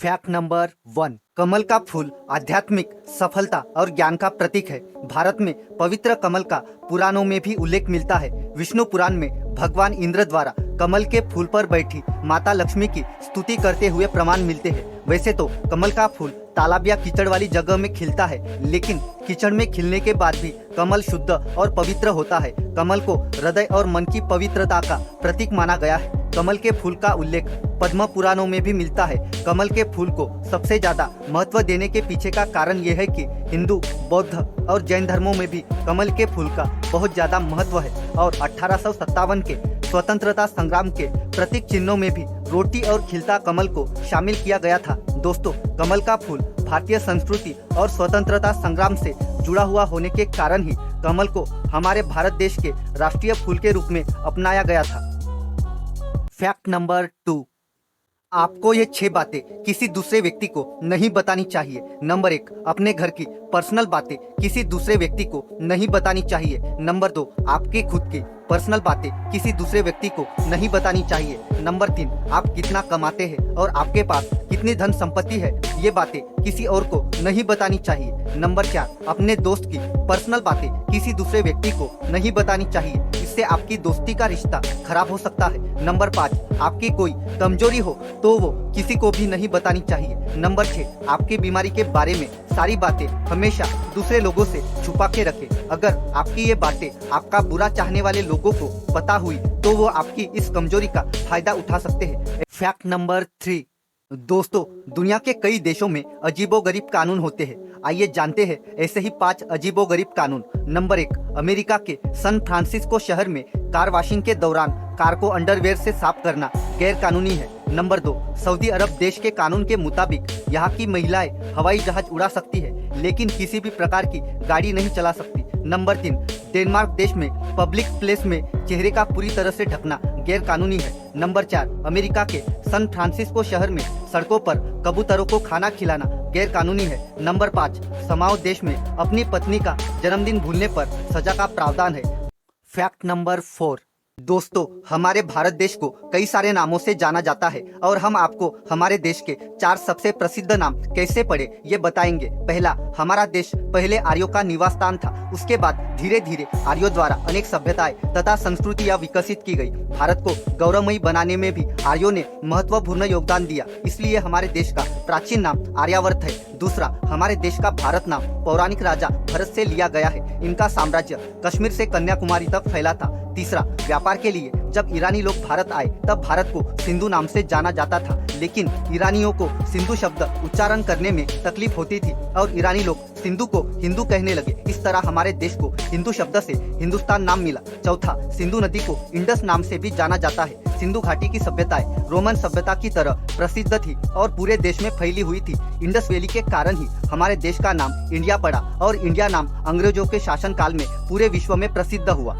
Fact number 1। कमल का फूल आध्यात्मिक सफलता और ज्ञान का प्रतीक है। भारत में पवित्र कमल का पुराणों में भी उल्लेख मिलता है। विष्णु पुराण में भगवान इंद्र द्वारा कमल के फूल पर बैठी माता लक्ष्मी की स्तुति करते हुए प्रमाण मिलते हैं। वैसे तो कमल का फूल तालाब या कीचड़ वाली जगह में खिलता है, लेकिन कीचड़ में खिलने के बाद भी कमल शुद्ध और पवित्र होता है। कमल को हृदय और मन की पवित्रता का प्रतीक माना गया है। कमल के फूल का उल्लेख पद्म पुराणों में भी मिलता है। कमल के फूल को सबसे ज्यादा महत्व देने के पीछे का कारण यह है कि हिंदू, बौद्ध और जैन धर्मों में भी कमल के फूल का बहुत ज्यादा महत्व है और 1857 के स्वतंत्रता संग्राम के प्रतीक चिन्हों में भी रोटी और खिलता कमल को शामिल किया गया था। दोस्तों, कमल का फूल भारतीय संस्कृति और स्वतंत्रता संग्राम से जुड़ा हुआ होने के कारण ही कमल को हमारे भारत देश के राष्ट्रीय फूल के रूप में अपनाया गया था। Fact number 2। आपको ये 6 बातें किसी दूसरे व्यक्ति को नहीं बतानी चाहिए। नंबर 1, अपने घर की पर्सनल बातें किसी दूसरे व्यक्ति को नहीं बतानी चाहिए। नंबर 2, आपकी खुद की पर्सनल बातें किसी दूसरे व्यक्ति को नहीं बतानी चाहिए। नंबर 3, आप कितना कमाते हैं और आपके पास कितनी धन संपत्ति है, ये बातें किसी और को नहीं बतानी चाहिए। नंबर 4, अपने दोस्त की पर्सनल बातें किसी दूसरे व्यक्ति को नहीं बतानी चाहिए, इससे आपकी दोस्ती का रिश्ता खराब हो सकता है। नंबर 5, आपकी कोई कमजोरी हो तो वो किसी को भी नहीं बतानी चाहिए। नंबर 6, आपकी बीमारी के बारे में सारी बातें हमेशा दूसरे लोगों से छुपा के रखें। अगर आपकी ये बातें आपका बुरा चाहने वाले लोगों को पता हुई तो वो आपकी इस कमजोरी का फायदा उठा सकते हैं। Fact number 3। दोस्तों, दुनिया के कई देशों में अजीबोगरीब कानून होते हैं। आइए जानते हैं ऐसे ही 5 अजीबोगरीब कानून। नंबर 1, अमेरिका के सैन फ्रांसिस्को शहर में कार वॉशिंग के दौरान कार को अंडरवेयर से साफ करना गैर कानूनी है। नंबर 2, सऊदी अरब देश के कानून के मुताबिक यहाँ की महिलाएं हवाई जहाज उड़ा सकती है, लेकिन किसी भी प्रकार की गाड़ी नहीं चला सकती। नंबर 3, डेनमार्क देश में पब्लिक प्लेस में चेहरे का पूरी तरह से ढकना गैर कानूनी है। नंबर 4, अमेरिका के सैन फ्रांसिस्को शहर में सड़कों पर कबूतरों को खाना खिलाना गैर कानूनी है। नंबर 5, समाओ देश में अपनी पत्नी का जन्मदिन भूलने पर सजा का प्रावधान है। Fact number 4। दोस्तों, हमारे भारत देश को कई सारे नामों से जाना जाता है और हम आपको हमारे देश के 4 सबसे प्रसिद्ध नाम कैसे पड़े ये बताएंगे। पहला, हमारा देश पहले आर्यों का निवास स्थान था। उसके बाद धीरे धीरे आर्यों द्वारा अनेक सभ्यताएं तथा संस्कृतियां विकसित की गई। भारत को गौरवमयी बनाने में भी आर्यों ने महत्वपूर्ण योगदान दिया, इसलिए हमारे देश का प्राचीन नाम आर्यावर्त है। दूसरा, हमारे देश का भारत नाम पौराणिक राजा भरत से लिया गया है। इनका साम्राज्य कश्मीर से कन्याकुमारी तक फैला था। तीसरा, व्यापार के लिए जब ईरानी लोग भारत आए तब भारत को सिंधु नाम से जाना जाता था, लेकिन ईरानियों को सिंधु शब्द उच्चारण करने में तकलीफ होती थी और ईरानी लोग सिंधु को हिंदू कहने लगे। इस तरह हमारे देश को हिंदू शब्द से हिंदुस्तान नाम मिला। चौथा, सिंधु नदी को इंडस नाम से भी जाना जाता है। सिंधु घाटी की सभ्यताएं रोमन सभ्यता की तरह प्रसिद्ध थी और पूरे देश में फैली हुई थी। इंडस वैली के कारण ही हमारे देश का नाम इंडिया पड़ा और इंडिया नाम अंग्रेजों के शासन काल में पूरे विश्व में प्रसिद्ध हुआ।